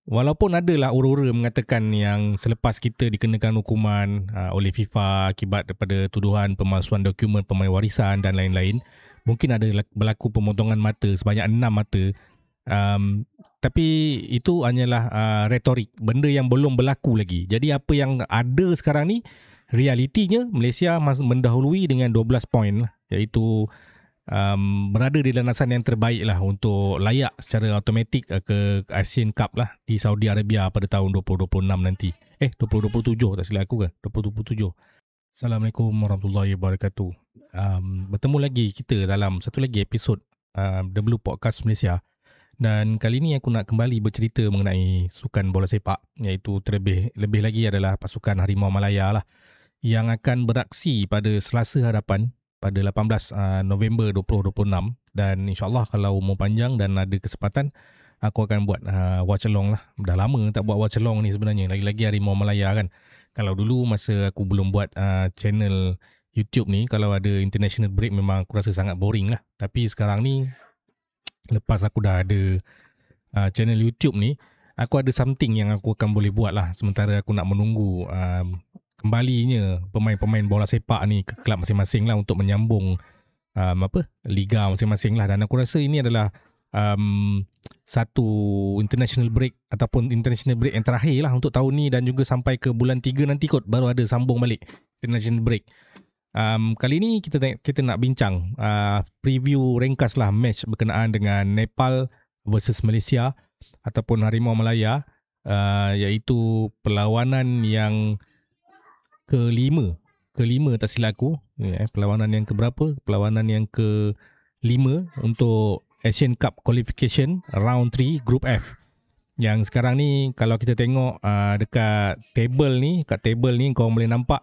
Walaupun adalah ura-ura mengatakan yang selepas kita dikenakan hukuman oleh FIFA akibat daripada tuduhan pemalsuan dokumen pemain warisan dan lain-lain, mungkin ada berlaku pemotongan mata sebanyak 6 mata. Tapi itu hanyalah retorik, benda yang belum berlaku lagi. Jadi apa yang ada sekarang ni, realitinya Malaysia mendahului dengan 12 poin lah, iaitu berada di landasan yang terbaik lah untuk layak secara automatik ke Asian Cup lah di Saudi Arabia pada tahun 2026 nanti. 2027 tak silap aku kan? 2027. Assalamualaikum warahmatullahi wabarakatuh. Bertemu lagi kita dalam satu lagi episod The Blue Podcast Malaysia. Dan kali ni aku nak kembali bercerita mengenai sukan bola sepak, iaitu lebih lagi adalah pasukan Harimau Malaya lah, yang akan beraksi pada Selasa hadapan pada 18 November 2026. Dan insyaAllah kalau umur panjang dan ada kesempatan, aku akan buat watch along lah. Dah lama tak buat watch along ni sebenarnya, lagi-lagi Harimau Malaya kan. Kalau dulu masa aku belum buat channel YouTube ni, kalau ada international break memang aku rasa sangat boring lah. Tapi sekarang ni, lepas aku dah ada channel YouTube ni, aku ada something yang aku akan boleh buat lah. Sementara aku nak menunggu kembalinya pemain-pemain bola sepak ni ke kelab masing-masing lah untuk menyambung liga masing-masing lah. Dan aku rasa ini adalah satu international break ataupun international break yang terakhir lah untuk tahun ni, dan juga sampai ke bulan 3 nanti kot baru ada sambung balik international break. Kali ni kita nak bincang preview ringkas lah match berkenaan dengan Nepal versus Malaysia ataupun Harimau Malaya, iaitu perlawanan yang kelima tak silap aku. Perlawanan yang keberapa? Perlawanan yang kelima untuk Asian Cup Qualification Round 3 Group F. Yang sekarang ni kalau kita tengok dekat table ni, kau boleh nampak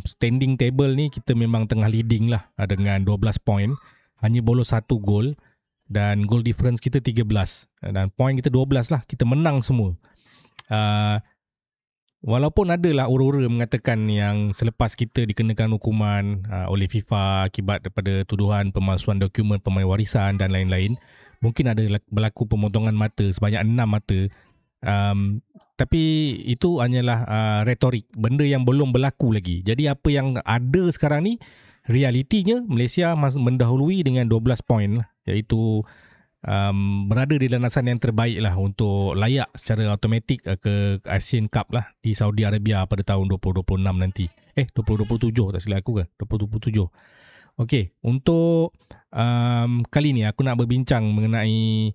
standing table ni kita memang tengah leading lah dengan 12 poin. Hanya bolos 1 gol dan goal difference kita 13 dan poin kita 12 lah. Kita menang semua. Walaupun adalah ura-ura mengatakan yang selepas kita dikenakan hukuman oleh FIFA akibat daripada tuduhan pemalsuan dokumen pemain warisan dan lain-lain, mungkin ada berlaku pemotongan mata sebanyak 6 mata. Tapi itu hanyalah retorik, benda yang belum berlaku lagi. Jadi apa yang ada sekarang ni, realitinya Malaysia mendahului dengan 12 poin lah, iaitu berada di landasan yang terbaik lah untuk layak secara automatik ke Asian Cup lah di Saudi Arabia pada tahun 2026 nanti. 2027 tak silap aku kan? 2027. Okey, untuk kali ni aku nak berbincang mengenai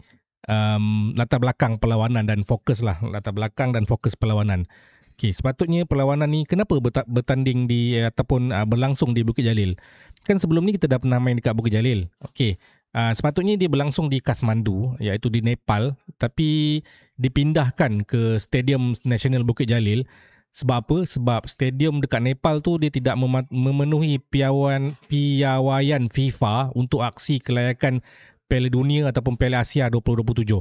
latar belakang perlawanan dan fokus lah. Latar belakang dan fokus perlawanan. Okey, sepatutnya perlawanan ni kenapa bertanding di ataupun berlangsung di Bukit Jalil? Kan sebelum ni kita dah pernah main dekat Bukit Jalil. Okey. Sepatutnya dia berlangsung di Kathmandu, iaitu di Nepal, tapi dipindahkan ke Stadium Nasional Bukit Jalil. Sebab apa? Sebab stadium dekat Nepal tu dia tidak memenuhi piawaian FIFA untuk aksi kelayakan Piala Dunia ataupun Piala Asia 2027.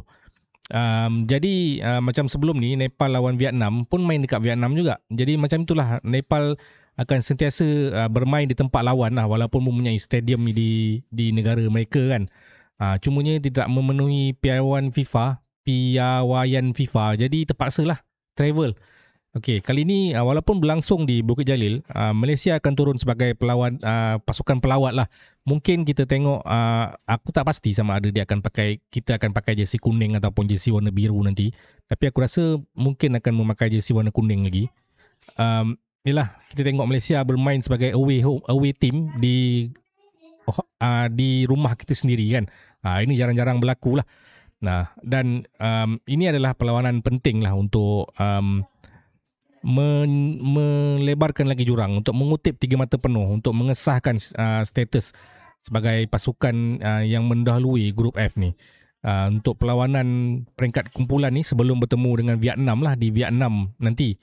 Jadi macam sebelum ni Nepal lawan Vietnam pun main dekat Vietnam juga. Jadi macam itulah, Nepal akan sentiasa bermain di tempat lawan lah, walaupun mempunyai stadium di negara mereka kan. Cumanya tidak memenuhi piawaian FIFA, jadi terpaksalah travel. Okey, kali ni walaupun berlangsung di Bukit Jalil, Malaysia akan turun sebagai pasukan pelawat lah. Mungkin kita tengok, aku tak pasti sama ada kita akan pakai jersey kuning ataupun jersey warna biru nanti. Tapi aku rasa mungkin akan memakai jersey warna kuning lagi. Yalah, kita tengok Malaysia bermain sebagai away team di rumah kita sendiri kan. Ini jarang-jarang berlaku lah. Nah, dan ini adalah perlawanan penting lah untuk melebarkan lagi jurang, untuk mengutip 3 mata penuh, untuk mengesahkan status sebagai pasukan yang mendahului Grup F ni. Untuk perlawanan peringkat kumpulan ni sebelum bertemu dengan Vietnam lah di Vietnam nanti.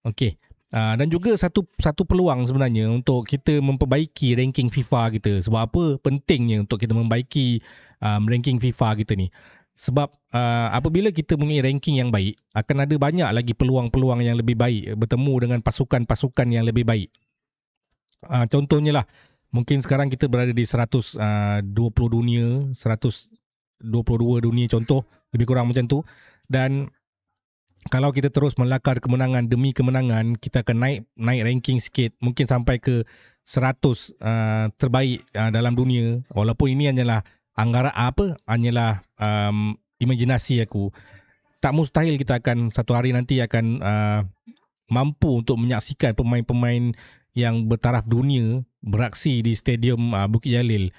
Okey. Dan juga satu peluang sebenarnya untuk kita memperbaiki ranking FIFA kita. Sebab apa pentingnya untuk kita memperbaiki ranking FIFA kita ni? Sebab apabila kita mempunyai ranking yang baik, akan ada banyak lagi peluang-peluang yang lebih baik bertemu dengan pasukan-pasukan yang lebih baik. Contohnya lah, mungkin sekarang kita berada di 120 dunia, 122 dunia contoh, lebih kurang macam tu. Dan kalau kita terus melakar kemenangan demi kemenangan, kita akan naik ranking sikit, mungkin sampai ke 100 terbaik dalam dunia. Walaupun ini hanyalah hanyalah imajinasi aku. Tak mustahil kita akan satu hari nanti akan mampu untuk menyaksikan pemain-pemain yang bertaraf dunia beraksi di stadium Bukit Jalil.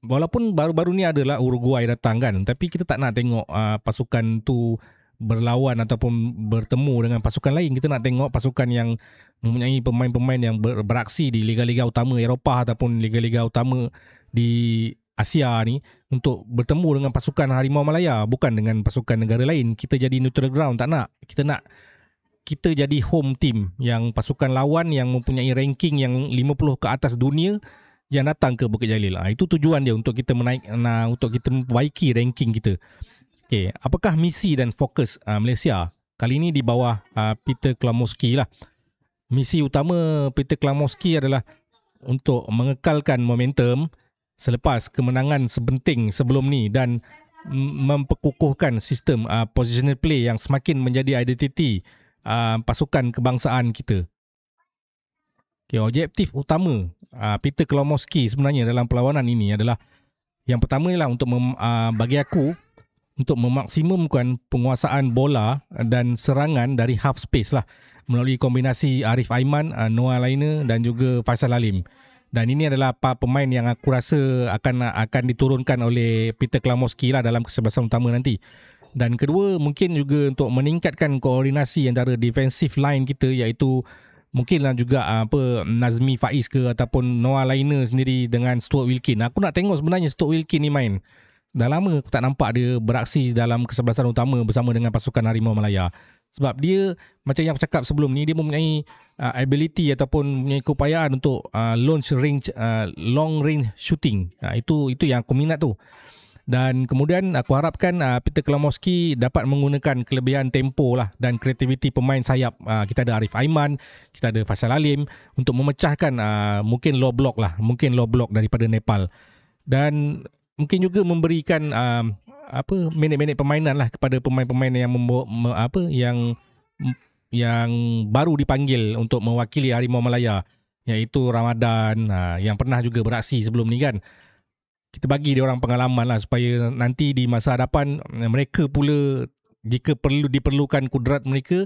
Walaupun baru-baru ni adalah Uruguay datang kan, tapi kita tak nak tengok pasukan tu berlawan ataupun bertemu dengan pasukan lain. Kita nak tengok pasukan yang mempunyai pemain-pemain yang beraksi di liga-liga utama Eropah ataupun liga-liga utama di Asia ni untuk bertemu dengan pasukan Harimau Malaya, bukan dengan pasukan negara lain. Kita jadi neutral ground, tak nak. Kita jadi home team yang pasukan lawan yang mempunyai ranking yang 50 ke atas dunia yang datang ke Bukit Jalil. Itu tujuan dia untuk kita untuk kita memperbaiki ranking kita. Okay, apakah misi dan fokus Malaysia? Kali ini di bawah Peter Klamowski lah. Misi utama Peter Klamowski adalah untuk mengekalkan momentum selepas kemenangan sebenting sebelum ni dan memperkukuhkan sistem positional play yang semakin menjadi identiti pasukan kebangsaan kita. Okay, objektif utama Peter Klamowski sebenarnya dalam perlawanan ini adalah yang pertama ialah untuk bagi aku untuk memaksimumkan penguasaan bola dan serangan dari half space lah melalui kombinasi Arif Aiman, Noah Lainer dan juga Faisal Alim. Dan ini adalah pemain yang aku rasa akan diturunkan oleh Peter Klamowski lah dalam kesebelasan utama nanti. Dan kedua, mungkin juga untuk meningkatkan koordinasi antara defensive line kita, iaitu mungkinlah juga Nazmi Faiz ke ataupun Noah Lainer sendiri dengan Stuart Wilkin. Aku nak tengok sebenarnya Stuart Wilkin ni main. Dah lama aku tak nampak dia beraksi dalam kesebelasan utama bersama dengan pasukan Harimau Malaya. Sebab dia, macam yang aku cakap sebelum ni, dia mempunyai ability ataupun mempunyai keupayaan untuk long range shooting. Itu yang aku minat tu. Dan kemudian aku harapkan Peter Klamowski dapat menggunakan kelebihan tempo lah dan kreativiti pemain sayap. Kita ada Arif Aiman, kita ada Faisal Alim untuk memecahkan mungkin low block daripada Nepal. Dan mungkin juga memberikan minit-minit permainan lah kepada pemain-pemain yang baru dipanggil untuk mewakili Harimau Malaya, iaitu Ramadan yang pernah juga beraksi sebelum ni kan. Kita bagi dia orang pengalaman lah supaya nanti di masa hadapan mereka pula, jika diperlukan kudrat mereka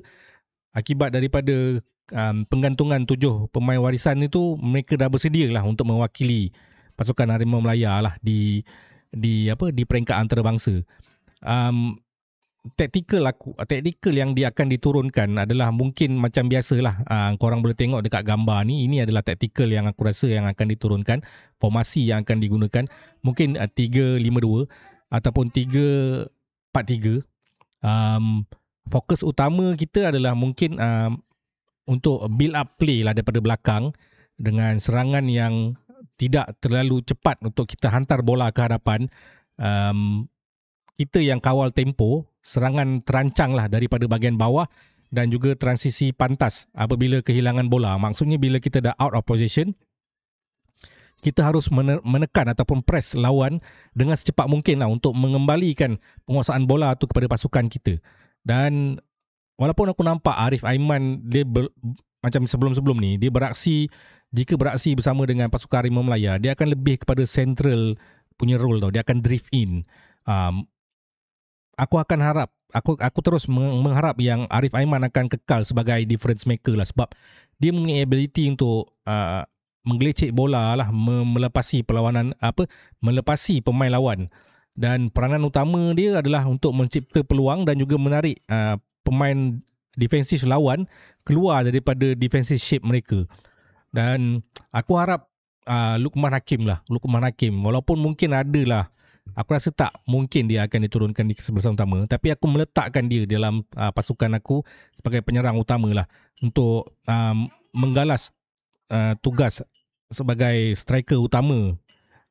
akibat daripada penggantungan 7 pemain warisan itu, mereka dah bersedia lah untuk mewakili pasukan Harimau Malaya lah di peringkat antarabangsa. Taktikal yang dia akan diturunkan adalah mungkin macam biasalah. Korang boleh tengok dekat gambar ni, ini adalah taktikal yang aku rasa yang akan diturunkan, formasi yang akan digunakan. Mungkin 3-5-2 ataupun 3-4-3. Fokus utama kita adalah mungkin untuk build up play lah daripada belakang dengan serangan yang tidak terlalu cepat untuk kita hantar bola ke hadapan. Kita yang kawal tempo, serangan terancang lah daripada bahagian bawah dan juga transisi pantas apabila kehilangan bola. Maksudnya bila kita dah out of position, kita harus menekan ataupun press lawan dengan secepat mungkin lah untuk mengembalikan penguasaan bola tu kepada pasukan kita. Dan walaupun aku nampak Arif Aiman dia macam sebelum-sebelum ni, dia jika beraksi bersama dengan pasukan Harimau Malaya, dia akan lebih kepada central punya role tau. Dia akan drift in. Aku terus mengharap yang Arif Aiman akan kekal sebagai difference maker lah, sebab dia mempunyai ability untuk menggelecek bola lah, melepasi pemain lawan. Dan peranan utama dia adalah untuk mencipta peluang dan juga menarik pemain defensif lawan keluar daripada defensive shape mereka. Dan aku harap Luqman Hakim, walaupun mungkin adalah, aku rasa tak mungkin dia akan diturunkan di kesebelasan utama, tapi aku meletakkan dia dalam pasukan aku sebagai penyerang utama lah untuk menggalas tugas sebagai striker utama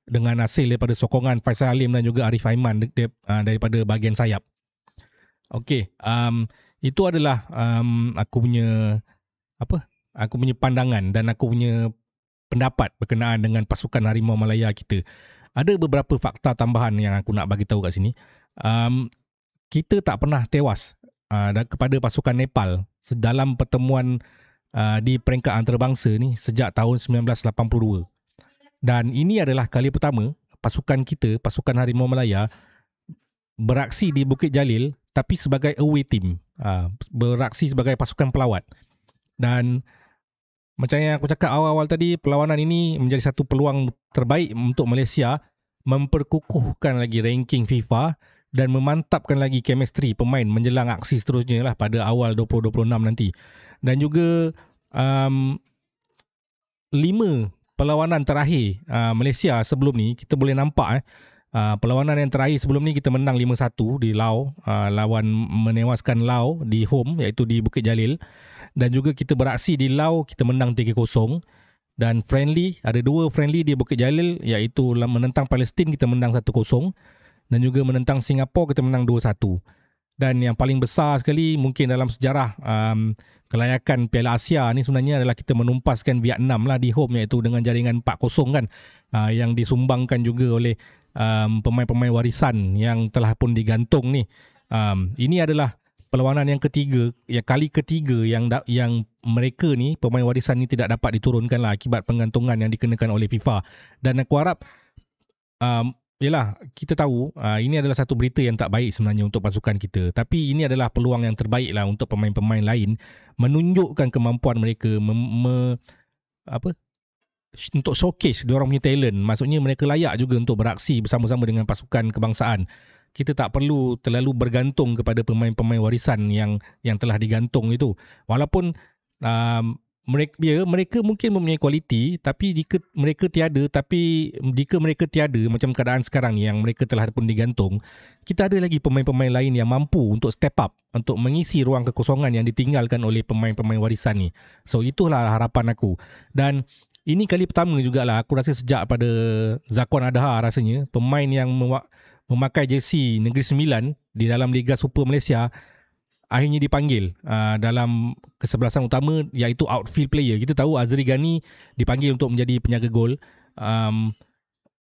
dengan hasil daripada sokongan Faisal Alim dan juga Arif Aiman daripada bahagian sayap. Okey, itu adalah aku punya pandangan dan aku punya pendapat berkenaan dengan pasukan Harimau Malaya kita. Ada beberapa fakta tambahan yang aku nak bagi tahu kat sini. Kita tak pernah tewas kepada pasukan Nepal dalam pertemuan di peringkat antarabangsa ni sejak tahun 1982. Dan ini adalah kali pertama pasukan kita, pasukan Harimau Malaya, beraksi di Bukit Jalil tapi sebagai away team, beraksi sebagai pasukan pelawat. Dan macam yang aku cakap awal-awal tadi, perlawanan ini menjadi satu peluang terbaik untuk Malaysia memperkukuhkan lagi ranking FIFA dan memantapkan lagi chemistry pemain menjelang aksi seterusnya lah pada awal 2026 nanti. Dan juga 5 perlawanan terakhir Malaysia sebelum ni, kita boleh nampak perlawanan yang terakhir sebelum ni kita menang 5-1 di Laos, lawan menewaskan Laos di home iaitu di Bukit Jalil. Dan juga kita beraksi di Laos, kita menang 3-0. Dan friendly, ada 2 friendly di Bukit Jalil iaitu menentang Palestin kita menang 1-0 dan juga menentang Singapura kita menang 2-1. Dan yang paling besar sekali mungkin dalam sejarah kelayakan Piala Asia ni sebenarnya adalah kita menumpaskan Vietnam lah di home iaitu dengan jaringan 4-0 kan, yang disumbangkan juga oleh pemain-pemain warisan yang telah pun digantung ni. Ini adalah perlawanan yang ketiga, kali ketiga yang mereka ni, pemain warisan ni tidak dapat diturunkan lah akibat penggantungan yang dikenakan oleh FIFA. Dan aku harap kita tahu ini adalah satu berita yang tak baik sebenarnya untuk pasukan kita, tapi ini adalah peluang yang terbaik lah untuk pemain-pemain lain menunjukkan kemampuan mereka, untuk showcase diorang punya talent. Maksudnya mereka layak juga untuk beraksi bersama-sama dengan pasukan kebangsaan. Kita tak perlu terlalu bergantung kepada pemain-pemain warisan yang telah digantung itu. Walaupun mereka mungkin mempunyai kualiti, tapi jika mereka tiada macam keadaan sekarang yang mereka telah pun digantung, kita ada lagi pemain-pemain lain yang mampu untuk step up, untuk mengisi ruang kekosongan yang ditinggalkan oleh pemain-pemain warisan ni. So itulah harapan aku. Dan ini kali pertama jugalah aku rasa sejak pada Zakwan Adha rasanya pemain yang memakai jersey Negeri Sembilan di dalam Liga Super Malaysia akhirnya dipanggil dalam kesebelasan utama iaitu outfield player. Kita tahu Azri Ghani dipanggil untuk menjadi penjaga gol,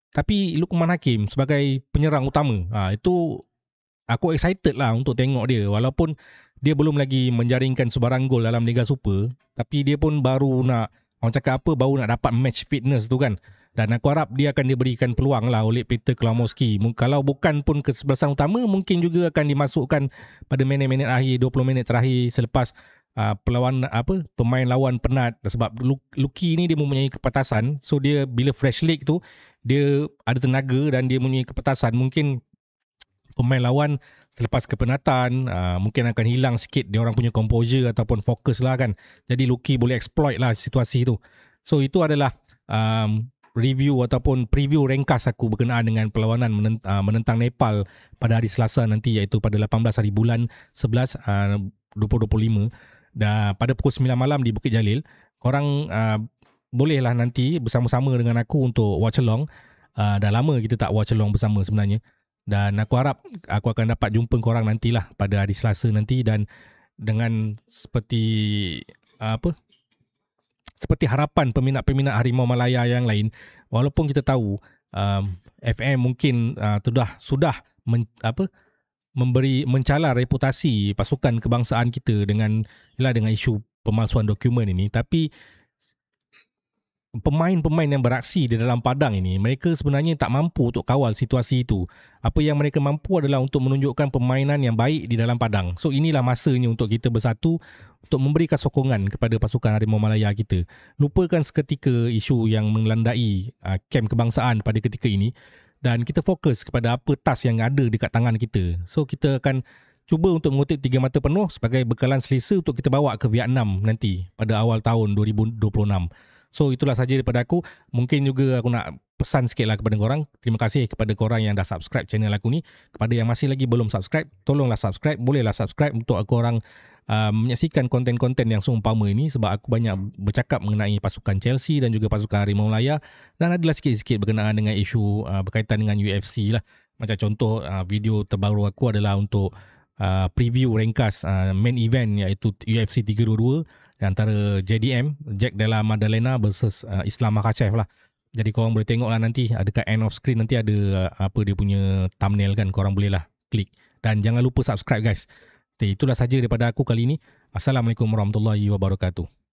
tapi Luqman Hakim sebagai penyerang utama, itu aku excited lah untuk tengok dia. Walaupun dia belum lagi menjaringkan sebarang gol dalam Liga Super, tapi dia pun baru nak dapat match fitness tu kan. Dan aku harap dia akan diberikan peluang lah oleh Peter Klamowski. Kalau bukan pun kesebelasan utama, mungkin juga akan dimasukkan pada minit-minit akhir, 20 minit terakhir selepas pemain lawan penat. Sebab Luki ni dia mempunyai kepatasan. So dia bila fresh leg tu, dia ada tenaga dan dia mempunyai kepatasan. Mungkin pemain lawan selepas kepenatan mungkin akan hilang sikit dia orang punya composure ataupun fokus lah kan. Jadi Luki boleh exploit lah situasi tu. So itu adalah review ataupun preview ringkas aku berkenaan dengan perlawanan menentang Nepal pada hari Selasa nanti, iaitu pada 18 hari bulan 11 2025 dan pada pukul 9 malam di Bukit Jalil. Korang bolehlah nanti bersama-sama dengan aku untuk watch along. Dah lama kita tak watch along bersama sebenarnya, dan aku harap aku akan dapat jumpa korang nantilah pada hari Selasa nanti. Dan dengan seperti harapan peminat-peminat Harimau Malaya yang lain, walaupun kita tahu FM mungkin sudah mencalar reputasi pasukan kebangsaan kita dengan isu pemalsuan dokumen ini, tapi pemain-pemain yang beraksi di dalam padang ini, mereka sebenarnya tak mampu untuk kawal situasi itu. Apa yang mereka mampu adalah untuk menunjukkan permainan yang baik di dalam padang. So inilah masanya untuk kita bersatu, untuk memberikan sokongan kepada pasukan Harimau Malaya kita. Lupakan seketika isu yang melandai kem kebangsaan pada ketika ini, dan kita fokus kepada apa task yang ada dekat tangan kita. So kita akan cuba untuk mengutip 3 mata penuh sebagai bekalan selesa untuk kita bawa ke Vietnam nanti pada awal tahun 2026. So itulah saja daripada aku. Mungkin juga aku nak pesan sikit lah kepada korang. Terima kasih kepada korang yang dah subscribe channel aku ni. Kepada yang masih lagi belum subscribe, tolonglah subscribe. Bolehlah subscribe untuk korang menyaksikan konten-konten yang seumpama ini, sebab aku banyak bercakap mengenai pasukan Chelsea dan juga pasukan Harimau Malaya, dan adalah sikit-sikit berkenaan dengan isu berkaitan dengan UFC lah. Macam contoh video terbaru aku adalah untuk preview ringkas main event iaitu UFC 322 antara JDM, Jack Della Maddalena versus Islam Makhachev lah. Jadi korang boleh tengok lah nanti, dekat end of screen nanti ada apa dia punya thumbnail kan, korang boleh lah klik. Dan jangan lupa subscribe guys. Itulah saja daripada aku kali ini. Assalamualaikum warahmatullahi wabarakatuh.